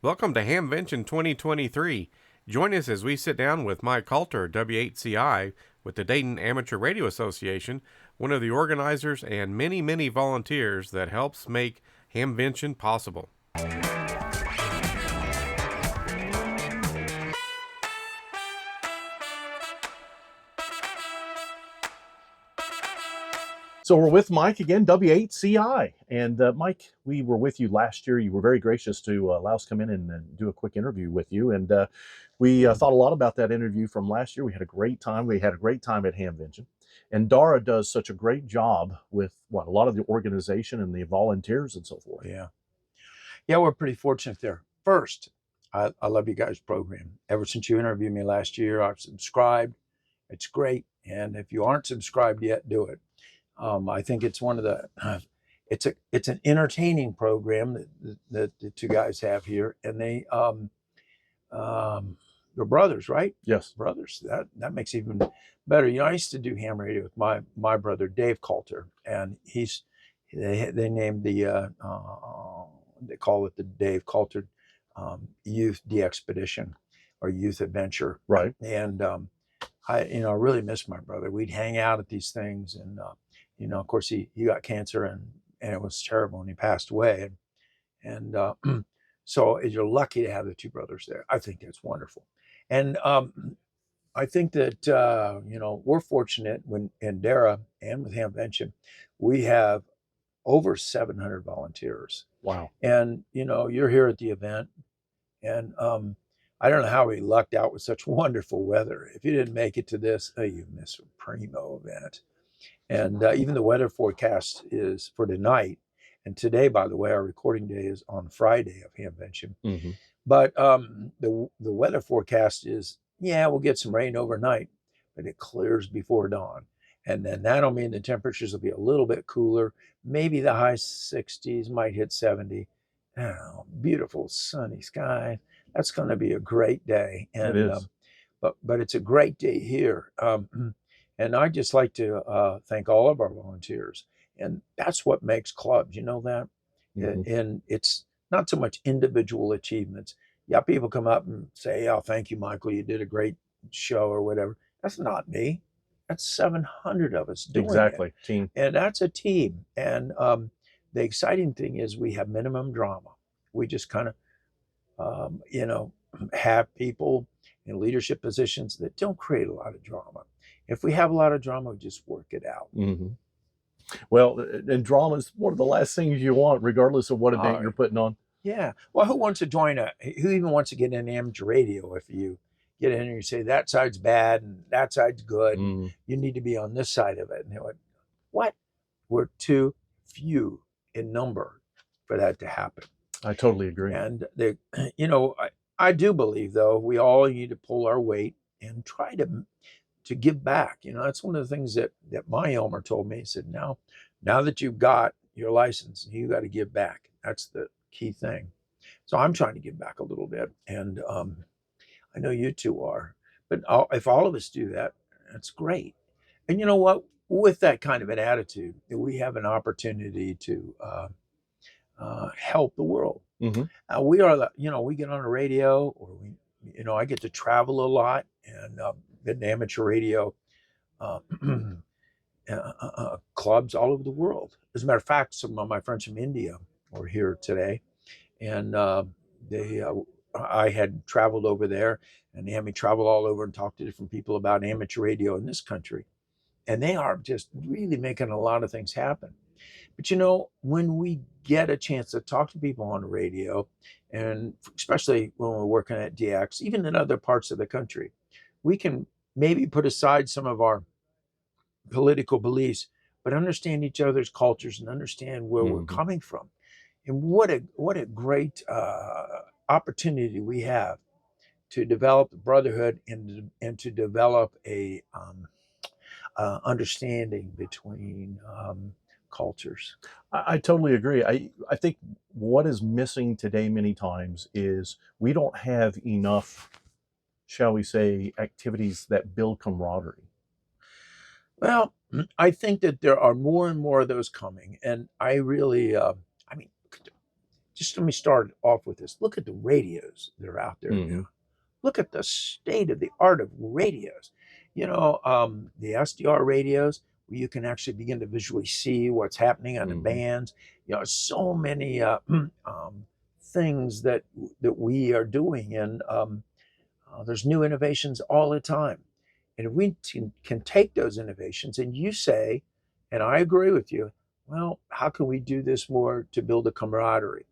Welcome to Hamvention 2023. Join us as we sit down with Mike Kalter W8CI with the Dayton Amateur Radio Association, one of the organizers and many volunteers that helps make Hamvention possible. So we're with Mike again, W8CI. And Mike, we were with you last year. You were very gracious to allow us to come in and do a quick interview with you. And we thought a lot about that interview from last year. We had a great time. We had a great time at Hamvention. And Dara does such a great job with a lot of the organization and the volunteers and so forth. Yeah, we're pretty fortunate there. First, I love you guys' program. Ever since you interviewed me last year, I've subscribed. It's great. And if you aren't subscribed yet, do it. I think it's one of the, it's an entertaining program that the two guys have here, and they, they're brothers, right? Yes, brothers. That makes it even better. You know, I used to do ham radio with my brother Dave Kalter, and they named the they call it the Dave Kalter Youth De-Expedition or Youth Adventure, right? And I really miss my brother. We'd hang out at these things, and of course, he got cancer, and it was terrible, and he passed away. And so you're lucky to have the two brothers there. I think that's wonderful. And I think that, we're fortunate in Dara and with Hamvention, we have over 700 volunteers. Wow. And, you're here at the event, and I don't know how we lucked out with such wonderful weather. If you didn't make it to this, you missed a primo event. And even the weather forecast is for tonight. And today, by the way, our recording day is on Friday of Hamvention. Mm-hmm. But the weather forecast is, we'll get some rain overnight, but it clears before dawn. And then that'll mean the temperatures will be a little bit cooler. Maybe the high 60s, might hit 70. Oh, beautiful sunny sky. That's going to be a great day. And it is. But it's a great day here. And I'd just like to thank all of our volunteers. And that's what makes clubs, you know that? Mm-hmm. And it's not so much individual achievements. Yeah, people come up and say, oh, thank you, Michael. You did a great show or whatever. That's not me. That's 700 of us doing exactly. it. Team. And that's a team. And the exciting thing is we have minimum drama. We just kind of, have people in leadership positions that don't create a lot of drama. If we have a lot of drama, we just work it out. Mm-hmm. Well, and drama is one of the last things you want, regardless of what event you're putting on. Yeah. Well, who wants to who even wants to get in amateur radio? If you get in and you say that side's bad and that side's good, you need to be on this side of it. And they went, what? We're too few in number for that to happen. I totally agree. And I do believe, though, we all need to pull our weight and try to give back. That's one of the things that my Elmer told me. He said, now that you've got your license, you got to give back. That's the key thing. So I'm trying to give back a little bit. And I know you two are. But if all of us do that, that's great. And you know what? With that kind of an attitude, we have an opportunity to help the world. Mm-hmm. We are, we get on the radio, or I get to travel a lot, and been to amateur radio clubs all over the world. As a matter of fact, some of my friends from India were here today, and I had traveled over there, and they had me travel all over and talk to different people about amateur radio in this country. And they are just really making a lot of things happen. But when we get a chance to talk to people on the radio, and especially when we're working at DX, even in other parts of the country, we can maybe put aside some of our political beliefs, but understand each other's cultures and understand where we're coming from. And what a great opportunity we have to develop the brotherhood and to develop a understanding between cultures. I totally agree. I think what is missing today many times is we don't have enough, shall we say, activities that build camaraderie. Well, I think that there are more and more of those coming. And I really, just let me start off with this. Look at the radios that are out there Mhm. now. Look at the state of the art of radios. The SDR radios, where you can actually begin to visually see what's happening on the Mhm. bands. So many things that we are doing, and there's new innovations all the time. And if we can take those innovations and you say, and I agree with you, well, how can we do this more to build a camaraderie?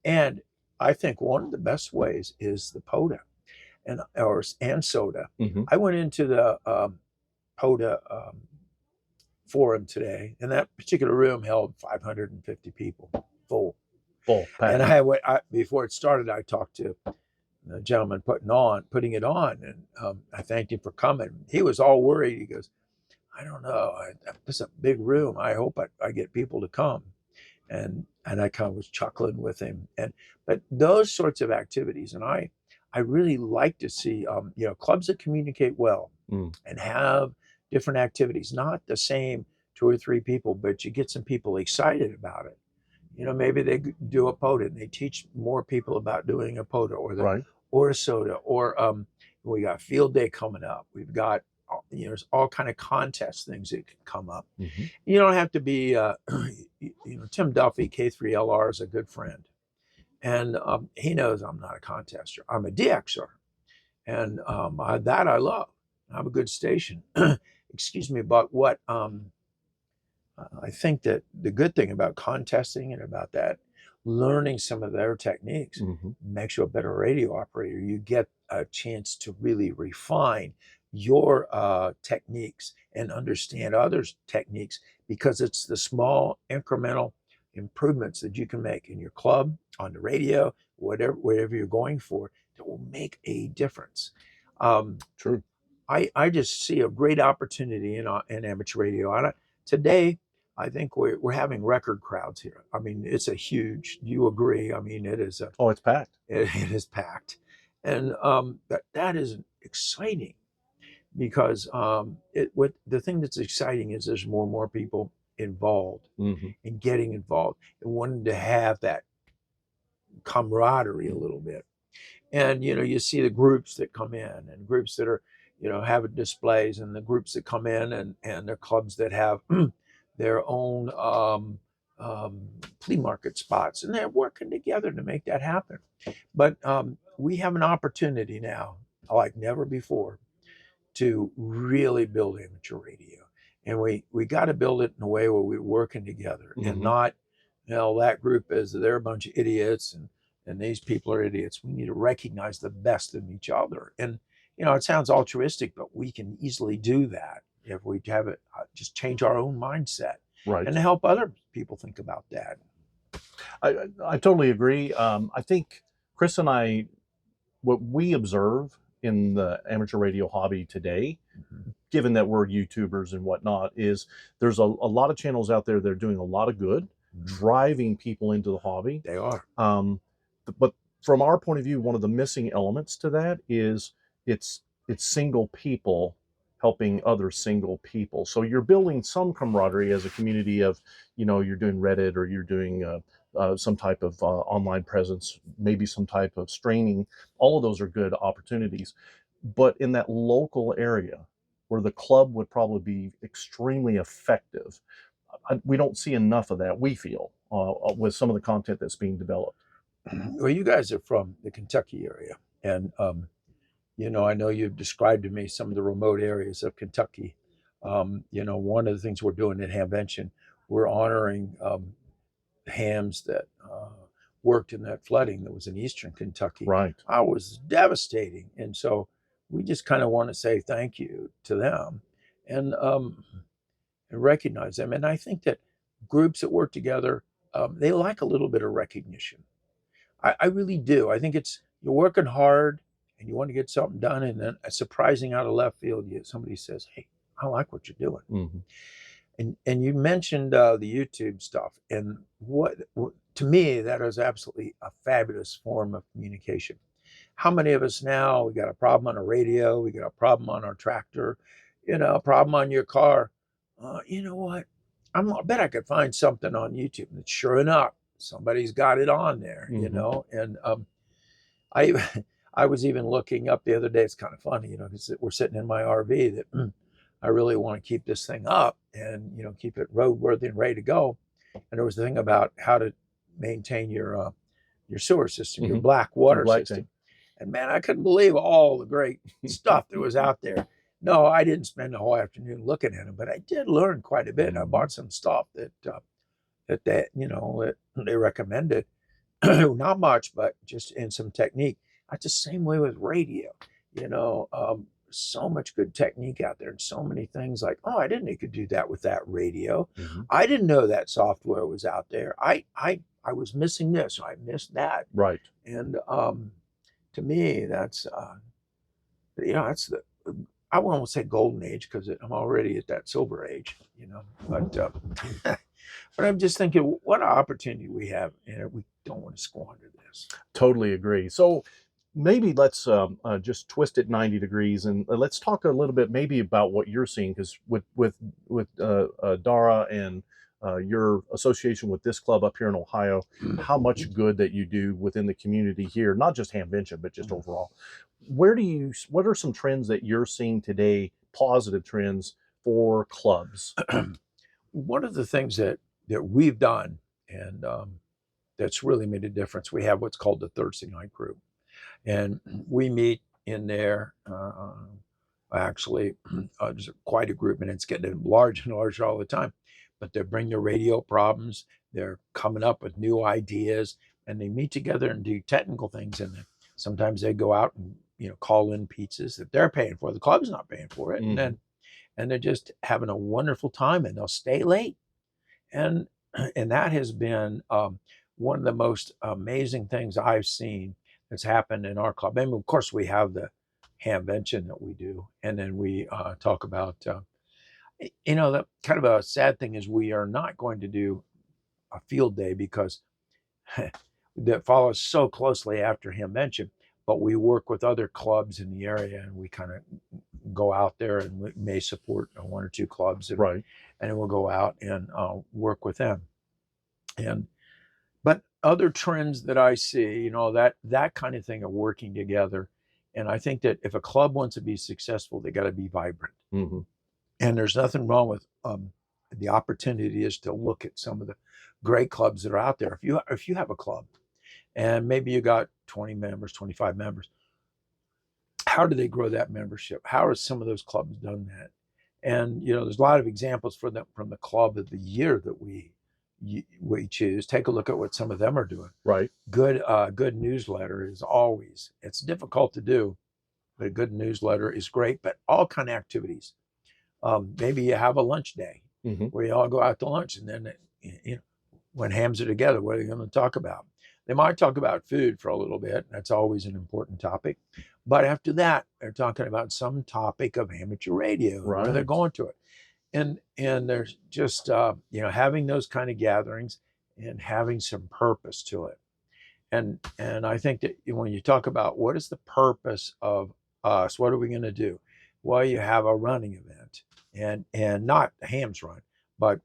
And I think one of the best ways is the POTA and SOTA. Mhm. I went into the POTA forum today, and that particular room held 550 people, full. Full And packed. before it started, I talked to the gentleman putting it on, and I thanked him for coming. He was all worried. He goes, I don't know, this is a big room. I hope I get people to come. And I kind of was chuckling with him. But those sorts of activities, and I really like to see clubs that communicate well Mm. and have different activities, not the same 2 or 3 people, but you get some people excited about it. Maybe they do a POTA and they teach more people about doing a POTA Right. or a SOTA, or we got field day coming up. We've got there's all kind of contest things that can come up. Mhm. You don't have to be Tim Duffy, K3LR, is a good friend, and he knows I'm not a contester. I'm a DXer, and that I love. I have a good station. Excuse me, but what I think that the good thing about contesting and about that, learning some of their techniques Mhm. makes you a better radio operator. You get a chance to really refine your techniques and understand others' techniques, because it's the small incremental improvements that you can make in your club, on the radio, whatever you're going for, that will make a difference. True. I just see a great opportunity in amateur radio. Today, I think we're having record crowds here. I mean, it's a huge. Do you agree? I mean, it is Oh, it's packed. it is packed, and that is exciting, because what the thing that's exciting is there's more and more people involved Mhm. and getting involved and wanting to have that camaraderie a little bit. And you see the groups that come in, and groups that are having displays, and the groups that come in, and the clubs that have their own flea market spots, and they're working together to make that happen. But we have an opportunity now, like never before, to really build amateur radio, and we got to build it in a way where we're working together, and Mhm. not that group they're a bunch of idiots, and these people are idiots. We need to recognize the best in each other. And it sounds altruistic, but we can easily do that if we have it just change our own mindset Right. and help other people think about that. I totally agree. I think Chris and I, what we observe in the amateur radio hobby today, Mhm. given that we're YouTubers and whatnot, is there's a lot of channels out there that are doing a lot of good, Mhm. driving people into the hobby. They are. But from our point of view, one of the missing elements to that is it's single people helping other single people. So you're building some camaraderie as a community of, you're doing Reddit, or you're doing some type of online presence, maybe some type of streaming. All of those are good opportunities. But in that local area where the club would probably be extremely effective, we don't see enough of that, we feel, with some of the content that's being developed. Well, you guys are from the Kentucky area, and I know you've described to me some of the remote areas of Kentucky. One of the things we're doing at Hamvention, we're honoring hams that worked in that flooding that was in eastern Kentucky. Right. I was devastating, and so we just kind of want to say thank you to them, and recognize them. And I think that groups that work together, they like a little bit of recognition. I really do. I think you're working hard and you want to get something done, and then surprising out of left field, somebody says, "Hey, I like what you're doing." Mhm. And you mentioned the YouTube stuff, and to me that is absolutely a fabulous form of communication. How many of us now, we got a problem on a radio, we got a problem on our tractor, a problem on your car? You know what? I bet I could find something on YouTube. And sure enough, somebody's got it on there, you Mhm. know. And I I was even looking up the other day. It's kind of funny, you know, because we're sitting in my RV that I really want to keep this thing up and, you know, keep it roadworthy and ready to go. And there was the thing about how to maintain your sewer system, your Mhm. black Your water black system. tank. And man, I couldn't believe all the great stuff that was out there. No, I didn't spend the whole afternoon looking at them, but I did learn quite a bit. I Mhm. bought some stuff that they, you know, that they recommended. Not much, but just in some technique. That's the same way with radio. You know, so much good technique out there, and so many things like, oh, I didn't know you could do that with that radio. Mhm. I didn't know that software was out there. I was missing this, or I missed that. Right. And to me, that's you know, that's the I won't say golden age because I'm already at that silver age, you know. But but I'm just thinking, what an opportunity we have, and we don't want to squander this. Totally agree. So maybe let's just twist it 90 degrees and let's talk a little bit maybe about what you're seeing, because with Dara and your association with this club up here in Ohio, how much good that you do within the community here, not just Hamvention, but just overall. What are some trends that you're seeing today, positive trends for clubs? One of the things that we've done, and that's really made a difference, we have what's called the Thursday night group, and we meet in there. Actually, there's quite a group, and it's getting larger and larger all the time. But they bring their radio problems. They're coming up with new ideas, and they meet together and do technical things. And sometimes they go out and, you know, call in pizzas that they're paying for. The club's not paying for it, Mhm. and they're just having a wonderful time. And they'll stay late, and and that has been one of the most amazing things I've seen that's happened in our club. And of course, we have the Hamvention that we do, and then we talk about you know, the kind of a sad thing is we are not going to do a field day because that follows so closely after Hamvention. But we work with other clubs in the area, and we kind of go out there, and we may support one or two clubs, Right. and we'll go out and work with them. And but other trends that I see, you know, that kind of thing of working together. And I think that if a club wants to be successful, they got to be vibrant. Mhm. And there's nothing wrong with the opportunity is to look at some of the great clubs that are out there. If you have a club and maybe you got 20 members, 25 members, how do they grow that membership? How are some of those clubs done that? And you know, there's a lot of examples for them from the club of the year that we choose. Take a look at what some of them are doing. Right. Good newsletter is always, it's difficult to do, but a good newsletter is great. But all kind of activities. Maybe you have a lunch day Mhm. where you all go out to lunch, and then you know, when hams are together, what are they going to talk about? They might talk about food for a little bit. That's always an important topic. But after that, they're talking about some topic of amateur radio, where they're Right. going to it. And there's just you know, having those kind of gatherings and having some purpose to it. And I think that when you talk about what is the purpose of us, what are we going to do? Well, you have a running event, and not the hams run, but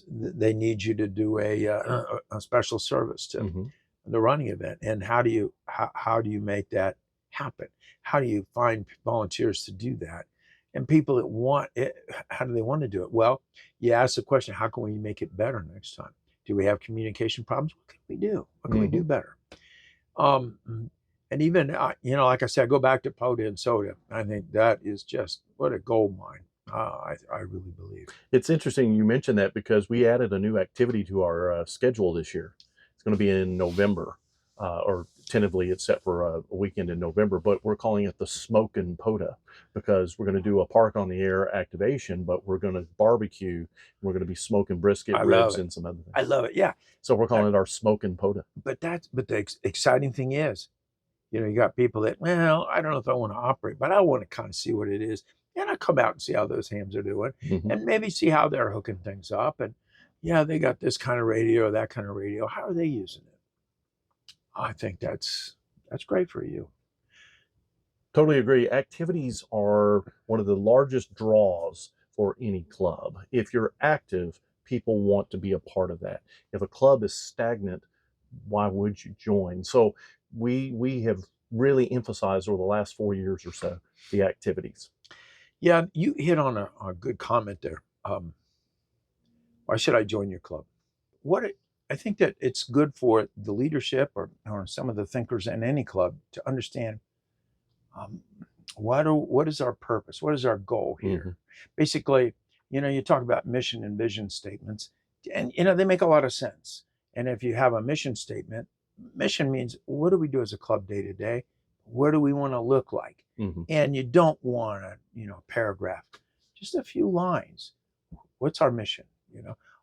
they need you to do a special service to Mhm. the running event. And how do you make that happen? How do you find volunteers to do that? And people that want it, how do they want to do it? Well, you ask the question, how can we make it better next time? Do we have communication problems? What can we do? What can we do Mhm. better? Um, and even, you know, like I said, I go back to Poda and Soda. I think that is just what a gold mine. I really believe. It's interesting you mentioned that because we added a new activity to our schedule this year. It's going to be in November, or tentatively it's set for a weekend in November, but we're calling it the Smoke and Poda because we're going to do a park on the air activation, but we're going to barbecue. We're going to be smoking brisket, I love ribs, it. and some other I things. love it. Yeah. So we're calling it our Smoke and Poda. But the exciting thing is, you know, you got people that, well, I don't know if I want to operate, but I want to kind of see what it is. And I come out and see how those hams are doing, Mhm. and maybe see how they're hooking things up. And yeah, they got this kind of radio, that kind of radio. How are they using it? I think that's great for you. Totally agree. Activities are one of the largest draws for any club. If you're active, people want to be a part of that. If a club is stagnant, why would you join? So we have really emphasized over the last 4 years or so the activities. Yeah, you hit on a good comment there. Why should I join your club? I think that it's good for the leadership or some of the thinkers in any club to understand what is our purpose? What is our goal here? Mm-hmm. Basically, you talk about mission and vision statements, and they make a lot of sense. And if you have a mission statement, mission means what do we do as a club day to day? What do we want to look like? Mm-hmm. And you don't want a paragraph, just a few lines. What's our mission?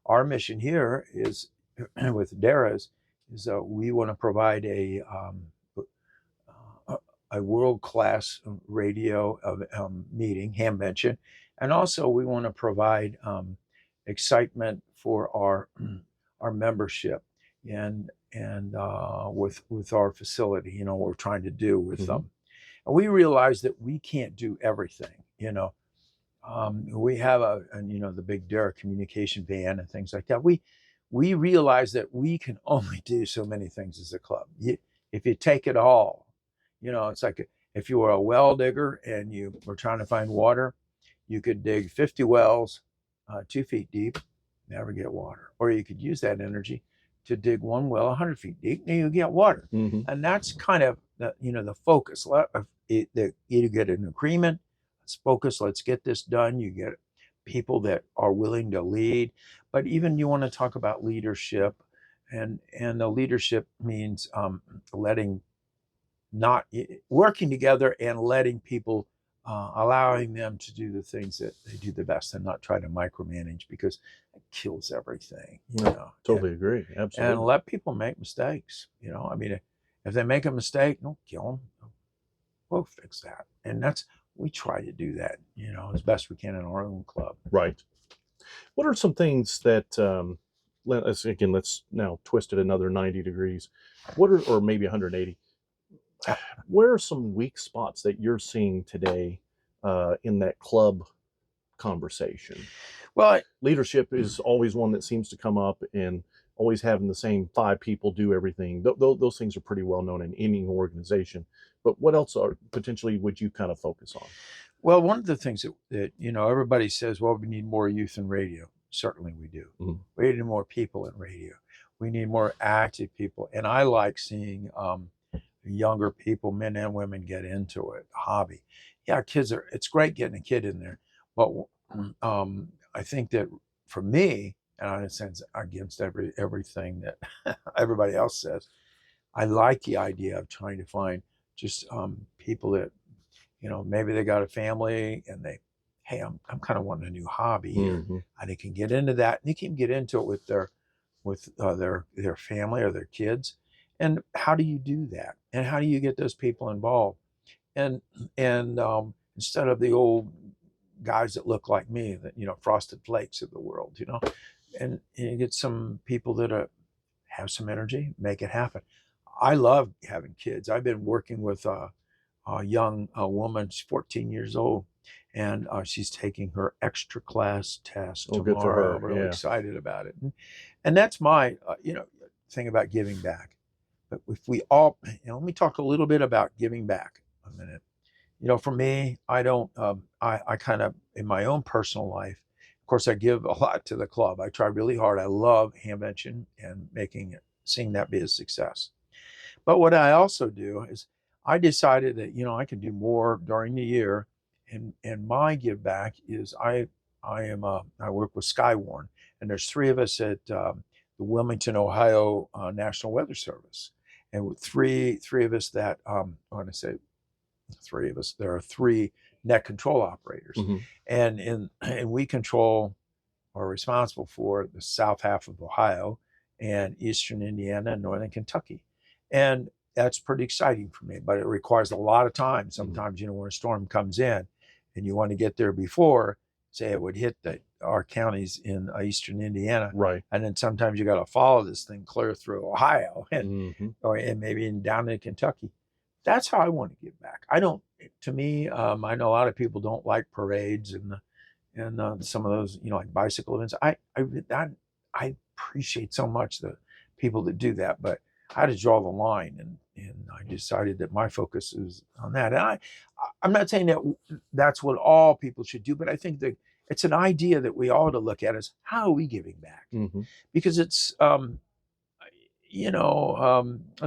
Our mission here is with DARA's is we want to provide a world-class radio meeting, Hamvention, and also we want to provide excitement for our membership and with our facility. What we're trying to do with them, and we realize that we can't do everything. We have the big DARA communication van and things like that. We realize that we can only do so many things as a club. If you take it all, it's like if you were a well digger and you were trying to find water, you could dig 50 wells, 2 feet deep, never get water. Or you could use that energy to dig one well 100 feet deep, and you get water. Mm-hmm. And that's kind of the focus. You get an agreement. Let's focus. Let's get this done. You get people that are willing to lead. But even you want to talk about leadership, and the leadership means working together and letting people, allowing them to do the things that they do the best and not try to micromanage, because it kills everything. Totally agree. Absolutely. And let people make mistakes. If they make a mistake, don't kill them. We'll fix that. And we try to do that, as best we can in our own club. Right. What are some things that, let's now twist it another 90 degrees. Or maybe 180. Where are some weak spots that you're seeing today in that club conversation? Well, leadership is always one that seems to come up, and always having the same 5 people do everything. Those things are pretty well known in any organization. But what else potentially would you kind of focus on? Well, one of the things that everybody says, well, we need more youth in radio. Certainly we do. Mm-hmm. We need more people in radio. We need more active people. And I like seeing younger people, men and women, get into it, hobby. Yeah, it's great getting a kid in there. But I think that for me, and in a sense against everything that everybody else says, I like the idea of trying to find just people that, maybe they got a family and hey, I'm kind of wanting a new hobby here. Mm-hmm. And they can get into that, and they can get into it with their family or their kids. And how do you do that? And how do you get those people involved? And instead of the old guys that look like me, that frosted flakes of the world, and you get some people that have some energy, make it happen. I love having kids. I've been working with a young woman. She's 14 years old, and she's taking her extra class test tomorrow. Good for her. I'm really excited about it. And that's my thing about giving back. But if we all, let me talk a little bit about giving back a minute. For me, I don't, I kind of, in my own personal life, of course, I give a lot to the club. I try really hard. I love Hamvention and seeing that be a success. But what I also do is I decided that, I can do more during the year. And my give back is I work with Skywarn, and there's 3 of us at the Wilmington, Ohio National Weather Service. And with three of us that, when I say 3 of us, there are 3 net control operators. Mm-hmm. And we control, are responsible for the south half of Ohio and eastern Indiana and northern Kentucky. And that's pretty exciting for me, but it requires a lot of time. Sometimes, when a storm comes in and you want to get there before, say it would hit our counties in eastern Indiana. Right. And then sometimes you got to follow this thing clear through Ohio and, mm-hmm. and maybe down in Kentucky. That's how I want to give back. To me, I know a lot of people don't like parades and some of those, like bicycle events. I appreciate so much the people that do that, but I had to draw the line, and I decided that my focus is on that. And I'm not saying that that's what all people should do, but I think that it's an idea that we ought to look at is how are we giving back? Mm-hmm. Because it's, what's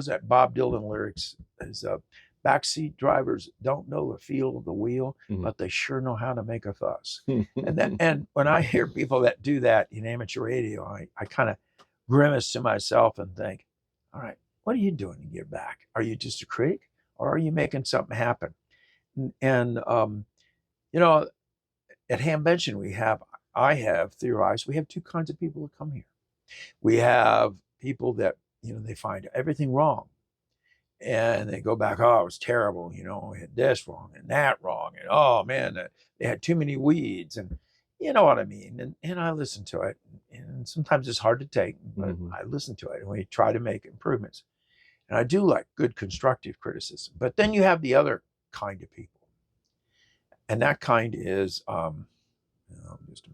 that Bob Dylan lyrics is, backseat drivers don't know the feel of the wheel, Mm-hmm. but they sure know how to make a fuss. And when I hear people that do that in amateur radio, I kind of grimace to myself and think, all right, what are you doing to give back? Are you just a critic, or are you making something happen? And at Hamvention, I have theorized, we have two kinds of people that come here. We have people that, they find everything wrong. And they go back, oh, it was terrible. We had this wrong and that wrong. And oh man, they had too many weeds. And you know what I mean? And I listen to it. And sometimes it's hard to take, but I listen to it and we try to make improvements. And I do like good constructive criticism. But then you have the other kind of people. And that kind is, just a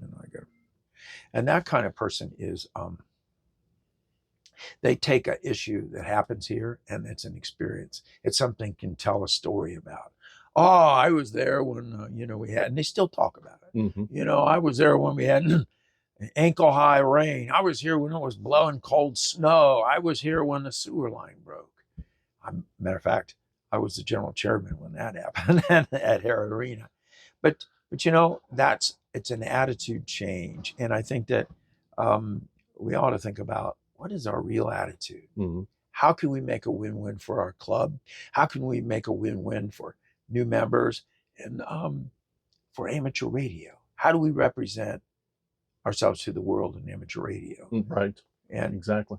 minute, and that kind of person is, they take an issue that happens here and it's an experience. It's something can tell a story about. Oh, I was there when, we had, and they still talk about it. Mm-hmm. I was there when we had ankle high rain. I was here when it was blowing cold snow. I was here when the sewer line broke. Matter of fact, I was the general chairman when that happened at Hara Arena. But it's an attitude change. And I think that we ought to think about, what is our real attitude? Mm-hmm. How can we make a win-win for our club? How can we make a win-win for new members and for amateur radio? How do we represent ourselves to the world in amateur radio? Right. And exactly.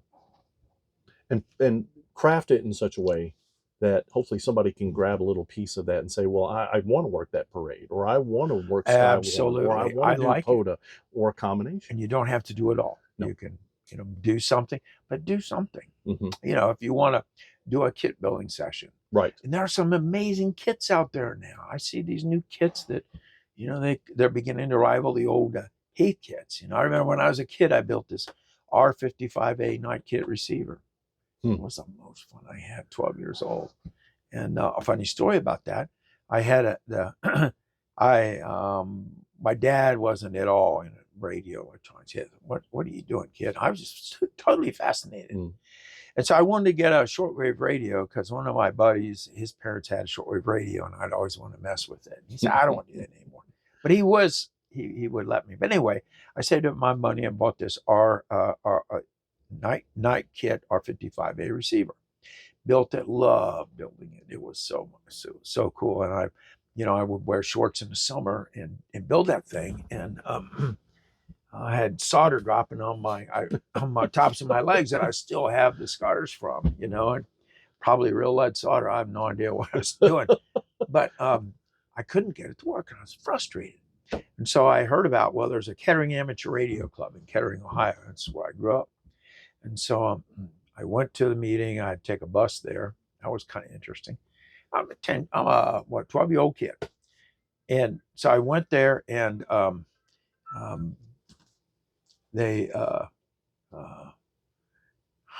And craft it in such a way that hopefully somebody can grab a little piece of that and say, well, I want to work that parade, or I want to work Sky absolutely, One, or I want to do like POTA, or a combination. And you don't have to do it all. No. You can do something, but do something. Mm-hmm. If you want to do a kit building session. Right. And there are some amazing kits out there now. I see these new kits that, they're beginning to rival the old Heath kits. I remember when I was a kid, I built this R55A night kit receiver. It was the most fun I had, 12 years old. And a funny story about that, I had my dad wasn't at all in radio electronics. He said, what are you doing, kid? I was just totally fascinated. And so I wanted to get a shortwave radio because one of my buddies, his parents had a shortwave radio, and I'd always want to mess with it. And he said, I don't want to do that anymore. But he would let me. But anyway, I saved up my money and bought this night kit R55A receiver. Built it, loved building it. It was so cool. And I would wear shorts in the summer and build that thing. And I had solder dropping on my tops of my legs that I still have the scars from, and probably real lead solder. I have no idea what I was doing, but I couldn't get it to work, and I was frustrated. And so I heard about, there's a Kettering Amateur Radio Club in Kettering, Ohio. That's where I grew up. And so I went to the meeting. I'd take a bus there. That was kind of interesting. I'm a 12-year-old kid. And so I went there, and they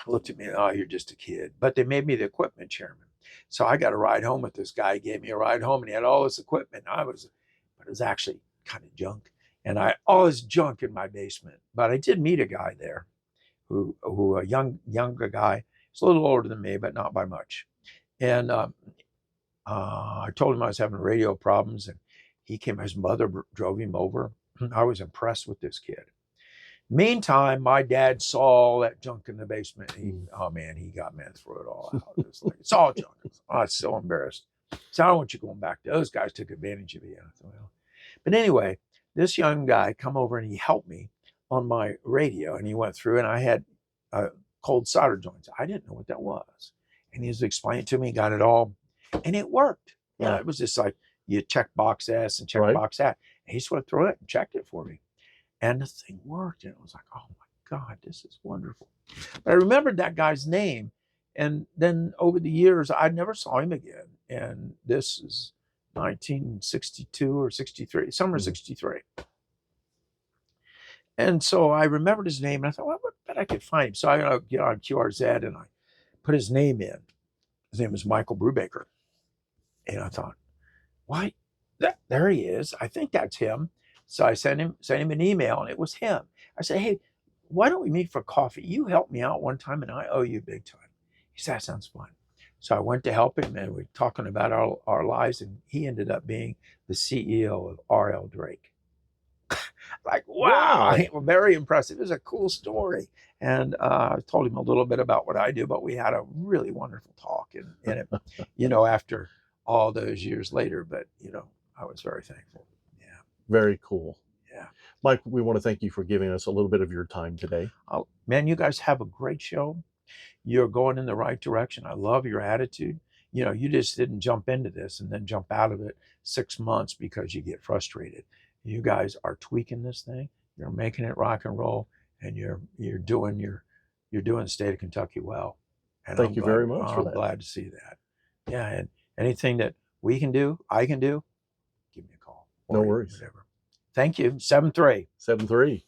looked at me, oh, you're just a kid. But they made me the equipment chairman. So I got a ride home with this guy. He gave me a ride home, and he had all this equipment. But it was actually kind of junk. And all this junk in my basement. But I did meet a guy there who a younger guy. He's a little older than me, but not by much. And I told him I was having radio problems, and he came. His mother drove him over. I was impressed with this kid. Meantime, my dad saw all that junk in the basement. He got me to throw it all out. It's all junk. I was so embarrassed. So I don't want you going back. Those guys took advantage of you. But anyway, this young guy come over and he helped me on my radio, and he went through, and I had cold solder joints. I didn't know what that was. And he was explaining to me, got it all, and it worked. Yeah, it was just like you check box S and check box that. And he just went through it and checked it for me. And the thing worked. And it was like, oh my God, this is wonderful. But I remembered that guy's name. And then over the years, I never saw him again. And this is 1962 or 63, summer 63. And so I remembered his name, and I thought, well, I bet I could find him. So I get on QRZ and I put his name in. His name was Michael Brubaker. And I thought, why? There he is. I think that's him. So I sent him an email, and it was him. I said, hey, why don't we meet for coffee? You helped me out one time, and I owe you big time. He said, that sounds fun. So I went to help him, and we were talking about our lives, and he ended up being the CEO of R.L. Drake. Like, wow, very impressive. It was a cool story. And I told him a little bit about what I do, but we had a really wonderful talk. And it, after all those years later, but, I was very thankful. Yeah. Very cool. Yeah. Mike, we want to thank you for giving us a little bit of your time today. Oh, man, you guys have a great show. You're going in the right direction. I love your attitude. You just didn't jump into this and then jump out of it 6 months because you get frustrated. You guys are tweaking this thing. You're making it rock and roll, and you're doing the state of Kentucky well. And Thank you very much for that. I'm glad to see that. Yeah, and anything that we can do, I can do, give me a call. No worries. Whatever. Thank you. 7-3. 7-3.